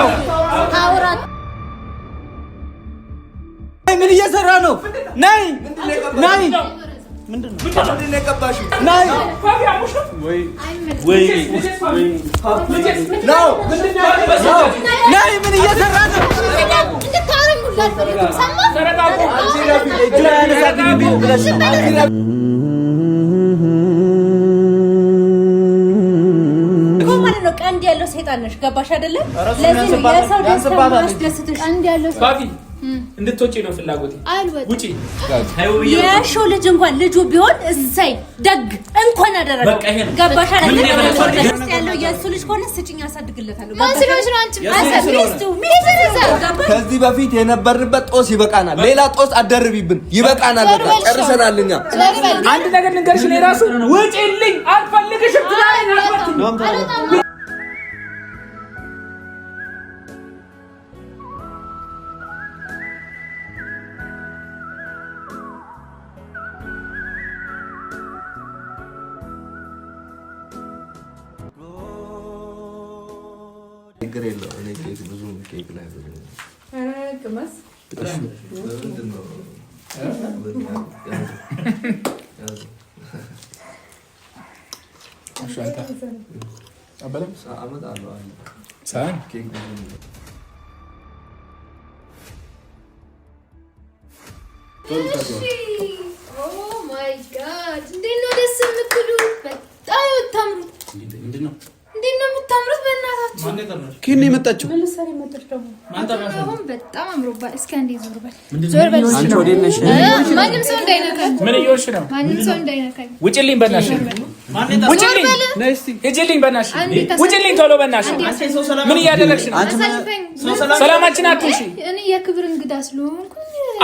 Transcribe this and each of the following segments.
ነው? ታውራት ምን እየሰራ ነው? ነይ ነይ ምንድነው የቀባሽው? ነይ ወይ ወይ ነው ነይ ምን እየሰራ ነው? እንድታረጉላት ፈልጉ ሰማ ተረጋጉ። ቀንድ ያለው ሰይጣን ነሽ። ገባሽ አይደለ? ለዚህ ነው የሰው ደስታ ማስደስትሽ። ቀንድ ያለው ባቢ እንድትወጪ ነው ፍላጎቴ። ውጪ የሾው ልጅ እንኳን ልጁ ቢሆን እሰይ ደግ እንኳን አደረገ። ገባሽ አይደለ? ያለው የሱ ልጅ ከሆነ ስጭኝ አሳድግለታለሁ። ከዚህ በፊት የነበርንበት ጦስ ይበቃናል። ሌላ ጦስ አደርቢብን ይበቃናል። በቃ ጨርሰናል። እኛ አንድ ነገር ልንገርሽ፣ እኔ ራሱ ውጪልኝ አልፈልግሽም ትላለኝ። ችግር የለውም። እኔ ኬክ ብዙ ኬክ ላይ ቅመስ እንዴት ነው ደስ የምትሉት? በጣም የምታምሩት እንዴት ነው የምታምሩት? በእናታችሁ ኪኒ መጣችሁ። ምን ልትሰሪ መጣሽ ደግሞ? አሁን በጣም አምሮባል። እስኪ አንዴ ዞር በል። አንቺ ወዴት ነሽ? ማንም ሰው እንዳይነካኝ። ምን እየሆንሽ ነው? ማንም ሰው እንዳይነካኝ። ውጪልኝ በእናትሽ። ውጪልኝ። ሂጂልኝ በእናትሽ። ውጪልኝ ቶሎ በእናትሽ። ምን እያደረግሽ ነው? ሰላማችን አትንሺ። እኔ የክብር እንግዳ ስለሆንኩ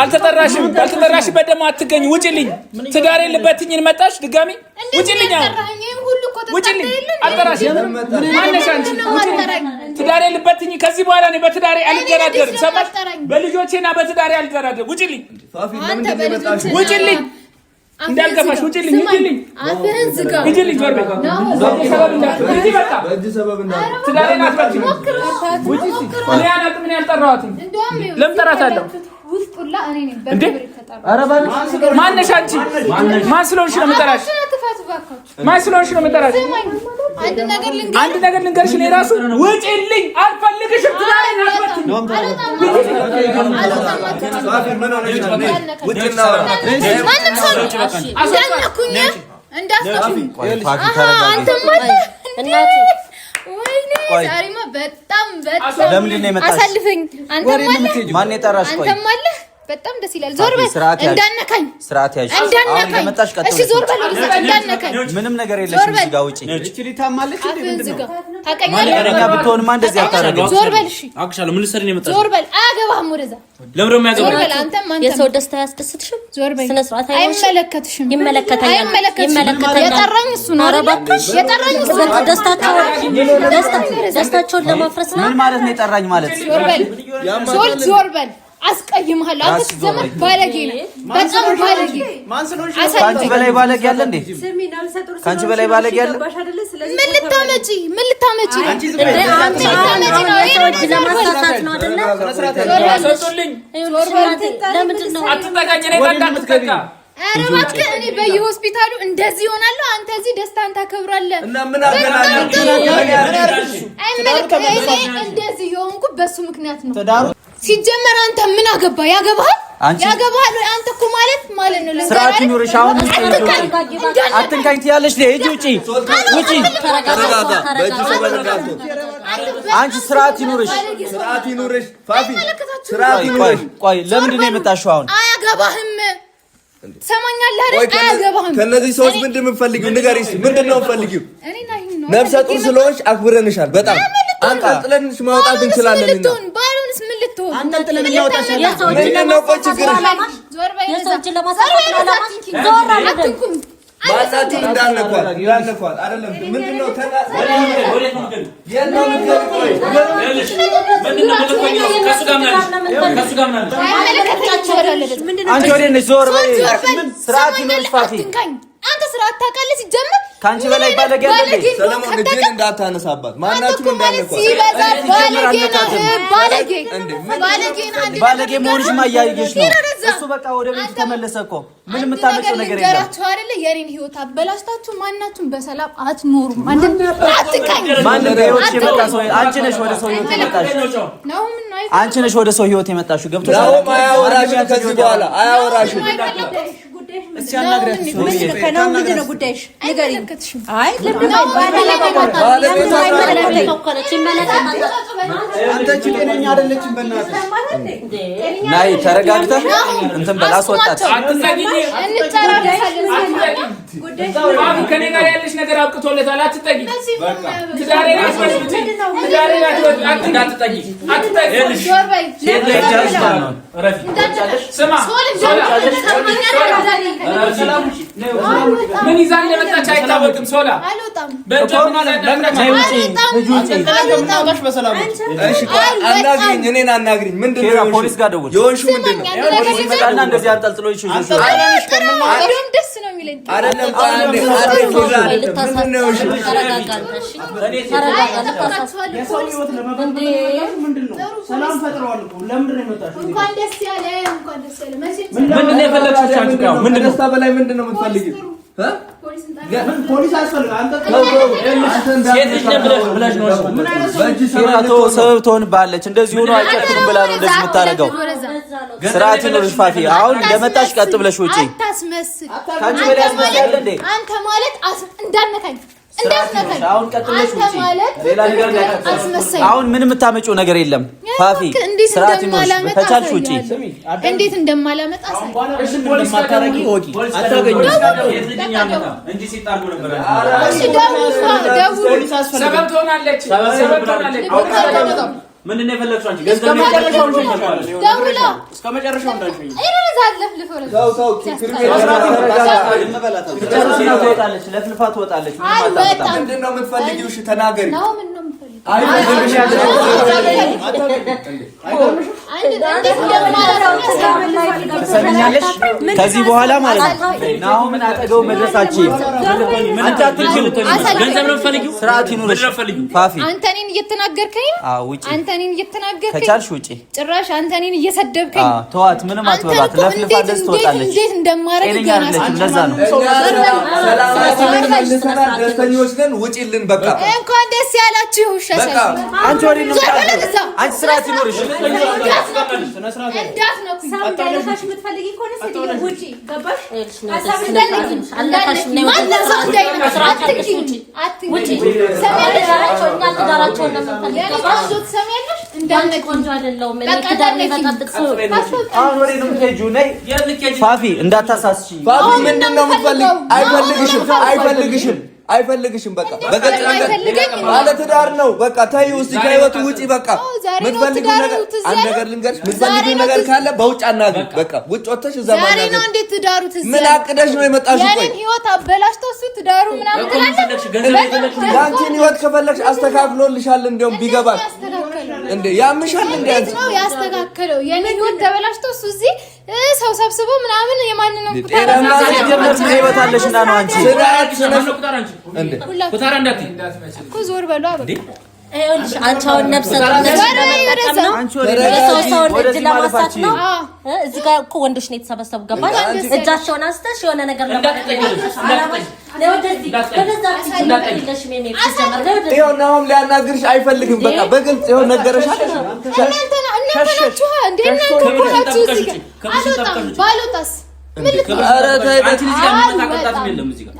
አልተጠራሽም። ያልተጠራሽበት ደግሞ አትገኝ። ውጪልኝ። ትዳር የለበትኝን መጣሽ ድጋሚ። ውጪልኝ። ውጪልኝ። አልጠራሽም። ማነሽ አንቺ? ትዳር የለበትኝ። ከዚህ በኋላ እኔ በትዳሬ አልደራደርም። ሰማሽ? በልጆቼና በትዳሬ አልደራደርም። ውጪልኝ። ውጪልኝ። እንዳልገፋሽ ውጪልኝ። ሂጂልኝ። አፍህን ዝጋ። ሂጂልኝ። ዞር በይ። ሂጂ በቃ። ትዳሬን አትበትኝ። ውጪ። እኔ አላውቅም። እኔ አልጠራኋትም። ለምን ጠራታለሁ? ውስጡላ እኔ ነኝ። ኧረ እባክሽ ማነሽ አንቺ? ማን ስለሆንሽ ነው የምጠራሽ? ማን ስለሆንሽ ነው የምጠራሽ? አንድ ነገር ልንገርሽ፣ እኔ እራሱ ውጪልኝ አልፈልግሽም። ትዳሬን አትበትኝ። ለምንድን ነው የመጣሽ? አሳልፈኝ። ማን የጠራሽ? ቆይ በጣም ደስ ይላል። ዞር በል። እንዳነካኝ። ስርዓት ያዥ። እንዳነካኝ። እሺ ዞር በል። እንዳነካኝ። ምንም ነገር የለሽም። እዚህ ጋር ውጪ። እቺ ሊታማለች እንዴ? ምንድነው? ታውቀኛለህ? እኛ ብትሆንማ እንደዚህ አታደርግም። ዞር በል። እሺ አውቅሻለሁ። ምን ልትሰሪ ነው የመጣሽው? ዞር በል። አያገባህም። ወደዛ ለምን ነው ዞር በል። አንተም የሰው ደስታ ያስደስትሽም? ዞር በል። ስነ ስርዓት አይመለከትሽም። ይመለከተኛል። የጠራኝ እሱ ነው። የጠራኝ እሱ ነው። ደስታቸውን ለማፍረስ ነው። ምን ማለት ነው የጠራኝ ማለት? ዞር በል። አስቀይምሃለሁ። አንተ ዘመን ባለጌ ነህ። በጣም ባለጌ። ካንቺ በላይ ባለጌ አለ እንዴ? ካንቺ በላይ ባለጌ አለ? ምን ልታመጪ ነው? ለማሳሳት ነው አይደለ? ለምንድን ነው አትጠጋኝ? እኔ እንዳትጠጋ። ኧረ እባክህ እኔ በየሆስፒታሉ እንደዚህ ሆናለሁ። አንተ እዚህ ደስታን ታከብራለህ። እና ምን አገናኘው? እንደዚህ የሆንኩ በሱ ምክንያት ነው። ሲጀመር አንተ ምን አገባ? ያገባሃል? አንተ እኮ ማለት ነው። ስርዓት ይኑርሽ። አሁን አትንካኝ ትያለሽ። ሂጂ ውጪ። ተረጋጋ። በእጅ ሰበብ እንዳትሆን። አንቺ ስርዓት ይኑርሽ። ፋፊ ስርዓት ይኑርሽ። ቆይ ለምንድን ነው የመጣሽው አሁን? አያገባህም። ሰማኛለህ አይደል? አያገባህም። ከነዚህ ሰዎች ምንድን ነው የምትፈልጊው? ንገሪኝ። ምንድን ነው የምትፈልጊው? ነፍሰ ጡር ስለሆንሽ አክብረንሻል በጣም። አንጠልጥለንሽ ማውጣት እንችላለን እኛ። ባሉንስ ምን ልትሆን? አንጠልጥለን እናውጣሻለን። ምንድን ነው ቆይ ችግርሽ? ዞር በይ። የሰዎችን ለማሳሳት ነው። አትንኩም። ባላችሁ እንዳነኳት አይደለም። ምንድን ነው አንቺ ወዴት ነሽ? ዞር በይ። ስርዓት ይኑርሽ ፋፊ። አንተ ስርዓት ታውቃለህ ሲጀምር ካንቺ በላይ ባለጌ አይደል? ሰለሞን ልጅን እንዳታነሳባት ማናችሁ እንዳነኳት ባለጌ መሆንሽ ማያየሽ ነው። እሱ በቃ ወደ ቤት ተመለሰ እኮ ምንም የምታመጪው ነገር የለም። ገራችሁ አይደለ? የኔን ህይወት አበላሽታችሁ ማናችሁም በሰላም አትኖሩም። አትቀኝ ማንም በህይወት የመጣ ሰው አንቺ ነሽ። ወደ ሰው ህይወት የመጣሽ አንቺ ነሽ። ወደ ሰው ህይወት የመጣሽው ገብቶሻል? ነው አያወራሽም። ከዚህ በኋላ አያወራሽም። እስቲ አናግሪያት። ከናው ምንድን ነው ጉዳይሽ? ንገሪኝ። አይ አንተ ጤነኛ አይደለችም። በእናትህ ናይ ተረጋግተህ እንትን በል አስወጣት። ከኔ ጋር ያለሽ ነገር አብቅቶለታል። አትጠጊ። ምን ይዛ እንደመጣች አይታወቅም። ሶላ አናግሪኝ፣ እኔን አናግሪኝ። ምንድን ነው ፖሊስ ጋር ደውል። የሆንሽው ምንድን ነው? እንደዚህ አንጠልጥሎ ይችላል። ደስ ነው የሚለኝ አይደለም። ሰላም ፈጥረዋል እኮ ለምንድን ነው የመጣሽው? እንኳን ደስ ያለ እንኳን ደስ ያለ ምንድን ነው የፈለግሽው? አንቺ ጋር ምንድን ነው ከደስታ በላይ ምንድን ነው የምትፈልጊው? ፖሊስ አያስፈልግም። አንተ ሴት ልጅ ብለሽ ነው ሲራቶ ሰበብ ትሆንብሃለች። እንደዚህ ሆኖ አይጨክንም ብላ ነው እንደዚህ የምታደርገው። ስርዓት ይኑርሽ ፋፊ። አሁን እንደመጣሽ ቀጥ ብለሽ ውጪ። አታስመስል። ካንቺ በላይ ያስመስላል እንዴ? አንተ ማለት እንዳነካኝ እንዳትነካኝ። አሁን ቀጥ ብለሽ ውጪ። ሌላ ነገር እንዳይቀጥል። አሁን ምንም የምታመጪው ነገር የለም ፋፊ። ስርዓት ይኑርሽ። ከቻልሽ ውጪ። እንዴት እንደማላመጣ እሺ ፖሊስ ማታረቂ ወቂ አታገኙ እንጂ ሲጣርጉ ነበር። እሺ ደውል። ሰበብ ትሆናለች። ሰበብ ትሆናለች። ምንድን ነው የፈለግሽው አንቺ? ገንዘብ ነው የፈለግሽው? ደውላ እስከ መጨረሻው እንዳልሽኝ ትወጣለች፣ ለፍልፋ ትወጣለች። ምንድን ነው የምትፈልጊው? እሺ ተናገሪ። ትሰሚኛለሽ? ከዚህ በኋላ ማለት ነው አሁን አጠገቡ መድረሳችን አንቺ አትልኪው። ገንዘብ ነው የምትፈልጊው? ስርዓት ይኑርሽ ፋፊ። አንተ እኔን እየተናገርከኝ ውጪ። አንተ እኔን እየተናገርከኝ ከቻልሽ ውጪ። ጭራሽ አንተ እኔን እየሰደብከኝ። ተዋት፣ ምንም አትበላት። ለፍልፋ ደስ ትወጣለች። እንዴት እንደማረግ ገና ለዛ ነው ደስተኞች ነን። ውጪልን በቃ። እንኳን ደስ ያላችሁ። በቃ አንቺ ወዲህ ነው የምታውቂው። አንቺ ስርዓት ይኑርሽ። ፋፊ እንዳታሳስቺ። ፋፊ ምንድን ነው የምትፈልጊው? አይፈልግሽም አይፈልግሽም። በቃ በገጽ ነገር ባለ ትዳር ነው። በቃ ተይው እስቲ ከህይወቱ ውጪ። በቃ የምትፈልጊው ነገር አንድ ነገር ልንገርሽ፣ የምትፈልጊው ነገር ካለ በውጭ አናግሪ። በቃ ውጭ ወጥተሽ እዛ ማናገር። ዛሬ ነው እንዴት ትዳሩ ትዝ ምን አቅደሽ ነው የመጣሽው? ቆይ የኔን ህይወት አበላሽቶ እሱ ትዳሩ ምናምን ትላለች። ያንቺን ህይወት ከፈለግሽ አስተካክሎልሻል። እንደውም ቢገባሽ እንዴ ያምሻል እንዴ ነው ያስተካከለው። የኔን ህይወት ተበላሽቶ እሱ እዚህ ሰው ሰብስቦ ምናምን የማንንም ጤናማ ጀመር ህይወት አለሽና ነው አንቺ እንዴ ኩታራ እንዳት እኮ ዞር በሉ አበቃ። አንቺ አሁን ነፍሰ ሰው እጅ ለማሳት ነው። እዚህ ጋር እኮ ወንዶች ነው የተሰበሰቡ። ገባሽ? እጃቸውን አንስተሽ የሆነ ነገር ይኸውናውም ሊያናግርሽ አይፈልግም። በቃ በግልጽ ይኸው ነገረሻል።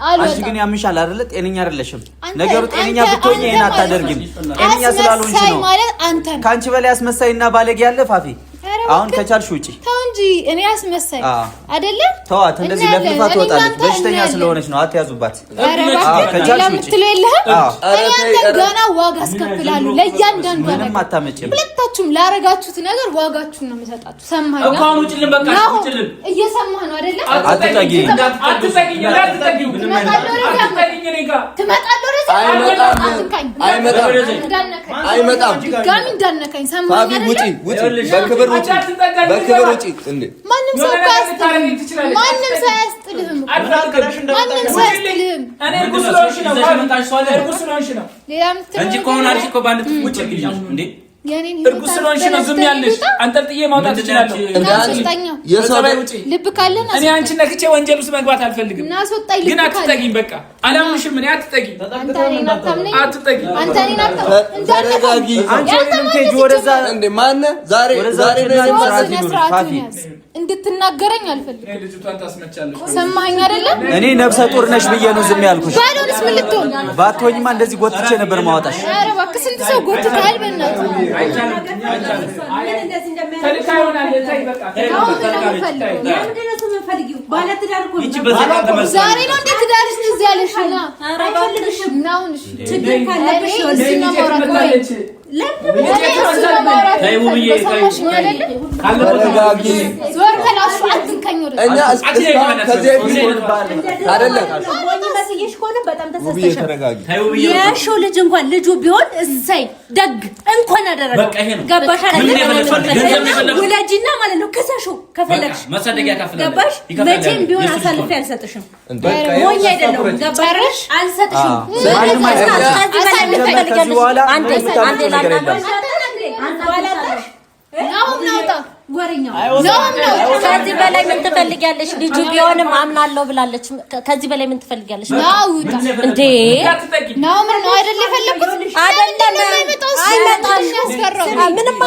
አንቺ ግን ያምሻል አይደለ? ጤነኛ አይደለሽም። ነገሩ ጤነኛ ብትሆኚ ይሄን አታደርጊም። ጤነኛ ስላልሆንሽ ነው። ከአንቺ በላይ አስመሳይና ባለጌ ያለ ፋፊ። አሁን ከቻልሽ ውጪ። ተው እንጂ እኔ አስመሳይ አይደለ? ተዋት። እንደዚህ ለፍልፋ ትወጣለች። በሽተኛ ስለሆነች ነው። አትያዙባት። ከቻልሽ ውጪ። ገና ዋጋ አስከፍላለሁ ለእያንዳንዱ ነገር። ምንም አታመጭም። ሁለታችሁም ላረጋችሁት ነገር ዋጋችሁን ነው የምሰጣችሁ። ሰማኸኝ? እኮ አሁን ውጪልን። በቃ ውጪልን። እየሰማህ ነው አይደለ? አትጠጊ። አይመጣም። ድጋሚ እንዳነካኝ። ሰማኸኝ? ውጪ፣ በክብር ውጪ። በክብር ውጪ እንዴ ማንም ሰው አያስጥልህም። ማንም ሰው አያስጥልህም። ማንም ሰው አያስጥልህም። እኔ እርጉዝ ስለሆንሽ ነው። እርጉዝ ስለሆንሽ ነው እንጂ ከሆነ አልሽ እኮ ባንድ ውጪ እንዴ እርጉዝ ስለሆንሽ ነው ዝም ያለሽ። አንጠልጥዬ ማውጣት እችላለሁ። ልብ ካለን እኔ አንቺን ነክቼ ወንጀል ውስጥ መግባት አልፈልግም። ግን አትጠጊኝ። በቃ አላምንሽም። እኔ አትጠጊኝ። ተረጋጊ። አንቺ ወይንም ቴጂ ወደዛ እንዴ ማነህ ዛሬ እንድትናገረኝ አልፈልግም። ልጅቷን ታስመቻለሽ። ሰማኸኝ አይደለም? እኔ ነፍሰ ጡር ነሽ ብዬ ነው ዝም ያልኩሽ። ባልሆንስ ምን ልትሆን? ባትሆኝማ እንደዚህ ጎትቼ ነበር ማውጣሽ። ኧረ እባክህ ስንት ሰው ጎትተሃል። በእናትህ ዛሬ ነው እንዴት ትዳርሽ እዚህ ያለሽ? ችግር ካለብሽ የሺው ልጅ እንኳን ልጁ ቢሆን እሰይ ደግ እንኳን አደረገ። ገባሽ አይደል? ውለጂና ማለት ነው ከሰሹ ከፈለግሽ ገባሽ? መቼም ቢሆን አሳልፌ አልሰጥሽም። ሞኝ አይደለም። ገባሽ? አልሰጥሽም። ከዚህ በላይ ምን ትፈልጊያለሽ? ልጁ ቢሆንም አምናለሁ ብላለች። ከዚህ በላይ ምን ትፈልጊያለሽ? እንዴ ነው ምን ነው አይደል? የፈለኩት አይደለም። ምንም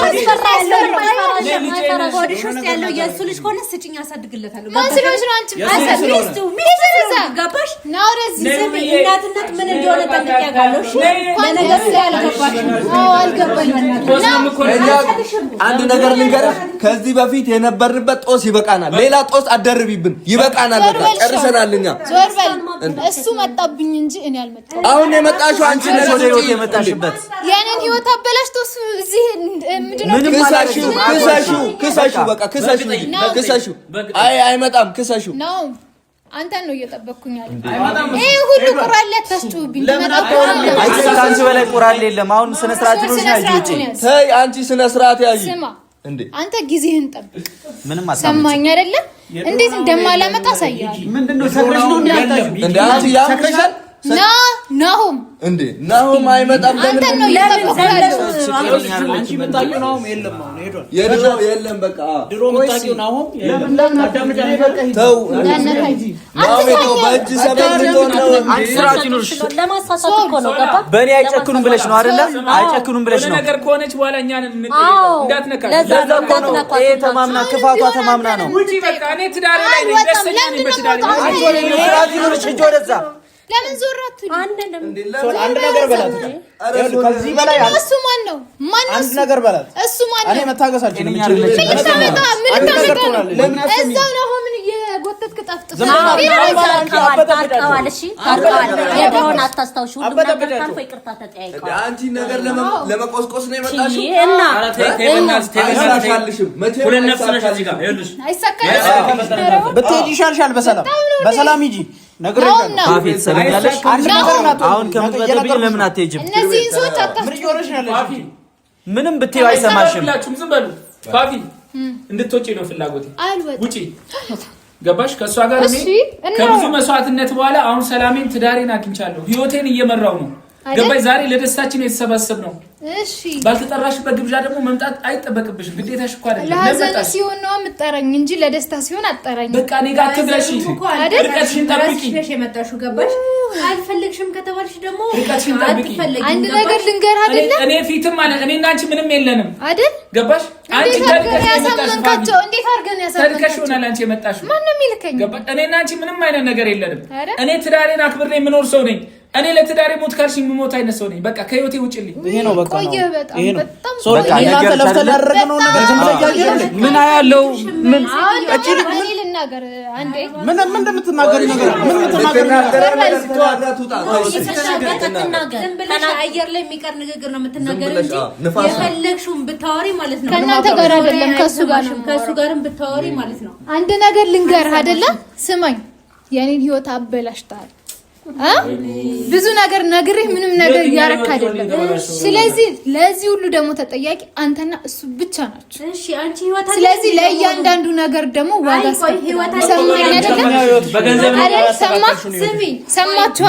ሆድሽ ውስጥ ያለው የእሱ ልጅ ከሆነ ስጭኝ፣ አሳድግለታለሁ። ገባሽ? እናትነት ምን እንደሆነ ጠንቅቄ አውቃለሁ። አንድ ነገር ልንገርህ፣ ከዚህ በፊት የነበርንበት ጦስ ይበቃናል። ሌላ ጦስ አደርቢብን ይበቃናል። በቃ ጨርሰናል። እኛ ዞር በል። እሱ መጣብኝ እንጂ እኔ አልመጣም። አሁን የመጣሽው አንቺ ነሽ። ህይወት የመጣሽበት የኔን ህይወት አበላሽቶ እዚህ ምንድነው? ክሳሹ በቃ ክሳሹ። አይ አይመጣም። ክሳሹ ነው። አንተን ነው እየጠበቅኩኝ ያለው። ይሄ ሁሉ ቁራሌ አታስጩብኝ። ከአንቺ በላይ ቁራሌ የለም። አሁን ስነ ስርዓት ነው ያጂ። ተይ አንቺ ስነ ስርዓት ያጂ። ስማ አንተ ጊዜህን ጠብቅ። ምንም ሰማኝ አይደለም? እንዴት እንደማላመጣ አሳያለሁ። ምንድነው ሰክረሽ ነው እንዴ? አንቺ ያምሻል ናሆም እንዴ? ናሆም አይመጣም። አንተ ነው እየጠበቅኩ አንቺ መጣቂው ናሆም የለም። አሁን ሄዷል። የድሮ የለም። በቃ ድሮ መጣቂው ናሆም ለምን አዳምጫለሁ። ተው ናሆም ነው በእጅ ሰበብ ነው። አንቺ ስርዓት ይኑርሽ። ለማሳሳት እኮ ነው። ገባ? በእኔ አይጨክኑም ብለሽ ነው አይደለ? አይጨክኑም ብለሽ ነው። ነገር ከሆነች በኋላ እኛን እንዳትነካ። ለዛ ነው ይሄ ተማምና ክፋቷ ተማምና ነው። ውጪ በቃ። እኔ ትዳሬ ላይ ነኝ። ደስተኛ ነኝ በትዳሬ። አንቺ ስርዓት ይኑርሽ። እጅ ወደዛ ለምን ዞር አትሉ? አንድ ነገር በላት። ከዚህ በላይ እሱ ማን ነው? ማን አንድ ነገር በላት። እሱ ማን ነው? እኔ መታገስ አልችልም። ምን እዛው ነው ምን የጎተትክ ጠፍጥፍ ታርቀዋል። እሺ ታርቀዋል። የድሮውን አታስታውሽ። ሁሉም ነገር ታርፎ ይቅርታ ተጠያይቀዋል። አንቺ ነገር ለመቆስቆስ ነው የመጣሽው እና ሁለት ነፍስ ነሽ እዚህ ጋር ይኸውልሽ። አይሰካም። ብትሄጂ ይሻልሻል። በሰላም ሂጂ። ነግሬሻለሁ። ካፌት ሰለኛለሽ። አሁን ከምትበደብኝ ለምን አትሄጂም? እነዚህን ሰዎች ምንም ብትይው አይሰማሽም። ዝም በሉ። ፋፊ እንድትወጪ ነው ፍላጎቴ። ውጪ። ገባሽ? ከእሷ ጋር እኔ ከብዙ መስዋዕትነት በኋላ አሁን ሰላሜን ትዳሬን አግኝቻለሁ። ህይወቴን እየመራው ነው። ገባሽ? ዛሬ ለደስታችን የተሰባሰብ ነው። እሺ ባልተጠራሽበት ግብዣ ደግሞ መምጣት አይጠበቅብሽም። ግዴታሽ እኮ አይደለም። ለሐዘን ሲሆን ነው የምትጠራኝ እንጂ ለደስታ ሲሆን አትጠራኝ። በቃ እኔ ጋር አትድረሺ። ርቀትሽን ጠብቂ። የመጣሽው ገባሽ? አልፈልግሽም ከተባልሽ ደግሞ ርቀትሽን ጠብቂ። አንድ ነገር ልንገር አይደለ? እኔ ፊትም ማለት እኔና አንቺ ምንም የለንም አይደል? ገባሽ? አንቺ ተርከሽ ያሳመንካቸው እንዴት አድርገን ያሳመንካቸው? ተርከሽ ሆናል አንቺ የመጣሽው። ማን ነው የሚልከኝ? ገባሽ? እኔና አንቺ ምንም አይነት ነገር የለንም። እኔ ትዳሬን አክብሬ የምኖር ሰው ነኝ። እኔ ለትዳሬ ሞት ካልሽ የምሞት አይነት ሰው ነኝ። በቃ ከህይወቴ ውጭልኝ። ይሄ ነው በቃ ነው። ይሄ ነው በጣም ሶሪ። እናንተ ለፍተን ያደረግነው ነገር ዝም ብለህ እያየህ ምን አያለው? ምን እኔ ልናገር አንዴ ምን እንደምትናገሪ ነገር አለ። ምን ዝም ብለሽ አየር ላይ የሚቀር ንግግር ነው የምትናገረው እንጂ የፈለግሽውን ብታወሪ ማለት ነው። ከእናንተ ጋር አይደለም ከእሱ ጋርም ብታወሪ ማለት ነው። አንድ ነገር ልንገርህ አይደለም? ስማኝ፣ የኔን ህይወት አበላሽተሃል። ብዙ ነገር ነግሬህ ምንም ነገር ያረክ አይደለም። ስለዚህ ለዚህ ሁሉ ደግሞ ተጠያቂ አንተና እሱ ብቻ ናችሁ። እሺ አንቺ ህይወት አለ። ስለዚህ ለእያንዳንዱ ነገር ደግሞ ዋጋ ሰማችሁ?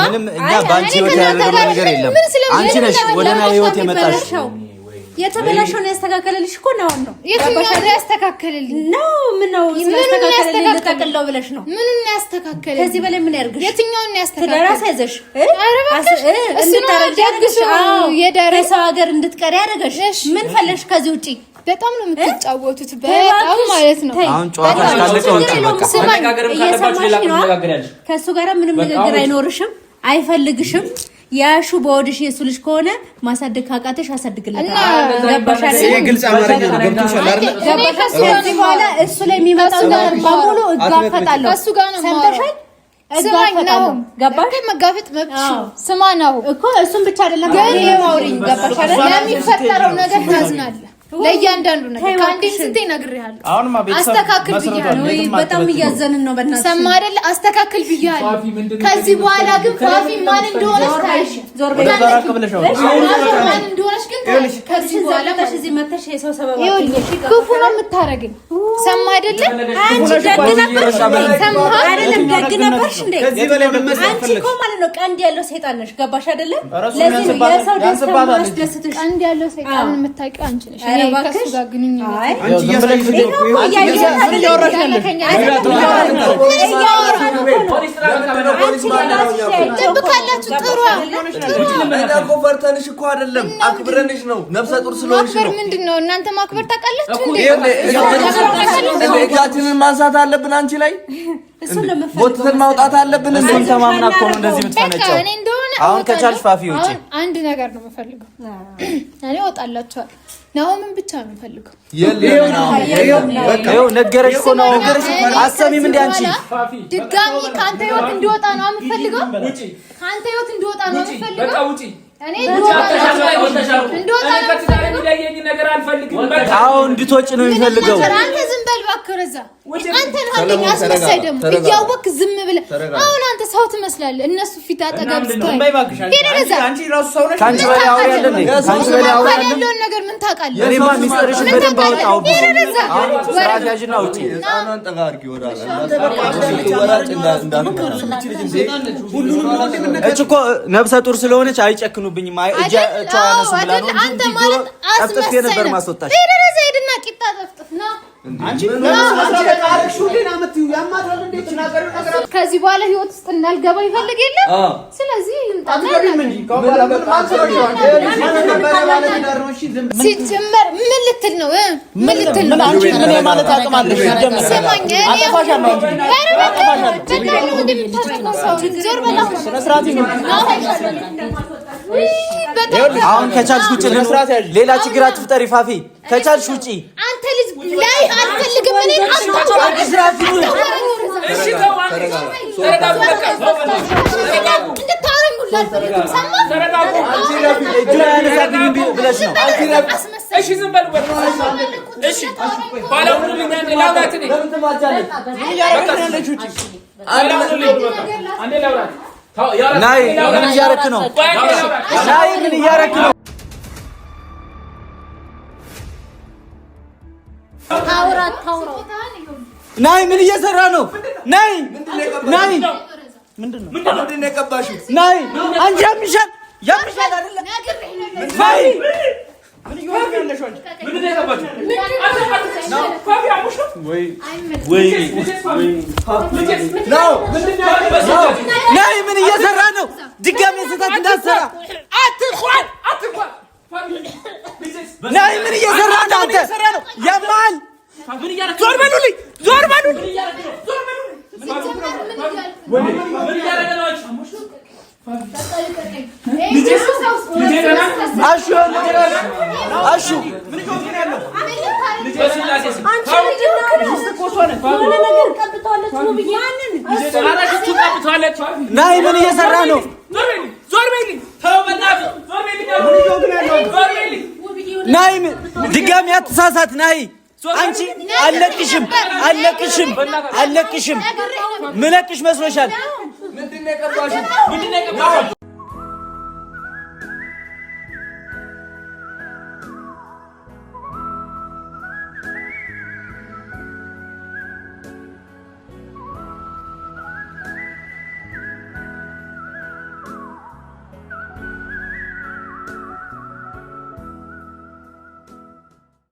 ምንም እኛ ባንቺ ህይወት ያደረገው ነገር የለም። አንቺ ነሽ ወደና ህይወት የመጣሽ። የተበላሸውን ያስተካከለልሽ እኮ ነው። የትኛው ያስተካከለልኝ ነው? ምን ነው ያስተካከለልኝ? ተቀለው ብለሽ ነው? ምኑን ያስተካከለልኝ? ከዚህ በላይ ምን ያርግሽ? የትኛውን ያስተካከለልኝ? ተደራስ ያዘሽ የሰው ሀገር እንድትቀሪ ያደረገሽ ምን ፈለሽ? ከዚህ ውጪ በጣም ነው የምትጫወቱት፣ በጣም ማለት ነው። አሁን ጨዋታሽ ካለቀ ውጪ በቃ ከእሱ ጋር ምንም ንግግር አይኖርሽም፣ አይፈልግሽም። ያሹ በወድሽ የሱ ልጅ ከሆነ ማሳደግ ካቃተሽ አሳድግለታል። ገባሻል? ይሄ ግልጽ አማርኛ ነው። ገብቶሻል አይደል? ገባሻል? ከዚህ በኋላ እሱ ላይ የሚመጣው ነገር በሙሉ እጋፈጣለሁ። ከሱ ጋር ነው ሰምተሻል? እጋፈጣለሁ። ገባሽ? መጋፈጥ መብትሽ ነው። ስማ ነው እኮ እሱን ብቻ አይደለም ግን የማውሪኝ ገባሻል? ለሚፈጠረው ነገር ታዝናለህ። ለእያንዳንዱ ነገር ከአንዴ ስንቴ ነግሬሃለሁ። አስተካክል ብያለሁ። በጣም እያዘንን ነው። በእናትሽ ሰማ አይደል? አስተካክል ብያለሁ። ከዚህ በኋላ ግን ፋፊ ማን እንደሆነች ታይሽ። ዞር በይ ማን እንደሆነች ግን ታይሽ። ከዚህ በኋላ እዚህ መተሽ የሰው ሰበብ ክፉ ነው የምታረገኝ። ሰማ አይደል? አንቺ ደግ ነበርሽ። ሰማ አይደለም? ደግ ነበርሽ እንዴ? አንቺ እኮ ማለት ነው ቀንድ ያለው ሰይጣን ነሽ። ገባሽ አይደለ? ለዚህ ነው የሰው ደስታ ማስደስትሽ። ቀንድ ያለው ሰይጣን የምታውቂው አንቺ ነሽ። ከሱ ጋር ግንኙነት ፈርተንሽ እኮ አይደለም አክብረንሽ ነው። ነፍሰ ጡር ስለሆንሽ ነው። ምንድን ነው እናንተ ማክበር ታውቃላችሁ እንዴ? እጃችንን ማንሳት አለብን አንቺ ላይ ቦትተን ማውጣት አለብን። እሱን ተማምና እኮ ነው እንደዚህ የምትፈነጨው። አሁን ከቻልሽ ፋፊ ውጪ። አንድ ነገር ነው የምፈልገው እኔ እወጣላችኋለሁ። ናሆምን ብቻ ነው የምፈልገው። ይኸው ነገረሽ እኮ ነው። አሰሚም እንደ አንቺ ድጋሚ ከአንተ ህይወት እንዲወጣ ነው የምፈልገው። ከአንተ ህይወት እንዲወጣ ነው የምፈልገው። እኔ እንድትወጪ ነው የሚፈልገው። አንተ ዝም በል እባክህ። እዛ አንተ ነህ አስመሳይ ደግሞ እያወቅህ ዝም ብለህ አሁን አንተ ሰው ትመስላለህ። እነሱ ፊት አጠገብ ስትሆን አንቺ ራሱ ሰው ነሽ። ካንቺ በላይ አውራለሁ ነኝ። ካንቺ በላይ አውራለሁ ያለውን ነገር ምን ታውቃለህ? እኔማ ሚስጥርሽን በደንብ አውጣው። ወራጃጅና ውጪ አናን ጠጋርጊ ወራላ እኮ ነብሰ ጡር ስለሆነች አይጨክኑብኝም። እጃቸው ያነሱ ብላ ነው አንተ ማለት አጥፍቴ ነበር ማስወጣሽ። ዘይድና ቂጣ ጠፍጥፍ ነው ከዚህ በኋላ ህይወት ውስጥ እንዳልገባ ይፈልግ የለም። ስለዚህ ሲጀመር ምን ልትል ነው? ምን ልትል ነው? አንቺ ምን ማለት አቅማለሽ? ስማኝ አሁን ከቻልሽ ውጪ ሌላ ችግር አትፍጠሪ ፋፊ። ከቻልሽ ውጪ አንተ ልጅ ላይ አልፈልግም። እኔ ናይ ምን እያረክ ነው? ናይ ምን እያረክ ነው? ናይ ምን እየሰራ ነው? ናይ ናይ ምንድነው የቀባሽው? ናይ አንቺ ያምሻል አይደለ? ናይ ምን ይሆናልሽ? ምንድነው የቀባሽው? ናይ ምን እየሰራ ነው? ድጋሜ ስህተት እንዳትሰራ አትኳል። ናይ ምን እየሰራ ነው? አንተ ያማል። ዞር በሉልኝ! ዞር በሉልኝ! አሹ አሹ ናይ ምን እየሰራ ነው? ናይ ድጋሚ አትሳሳት። ናይ አንቺ አለቅሽም ምለቅሽ መስሎሻል? ምንድን ነው የቀባሽው?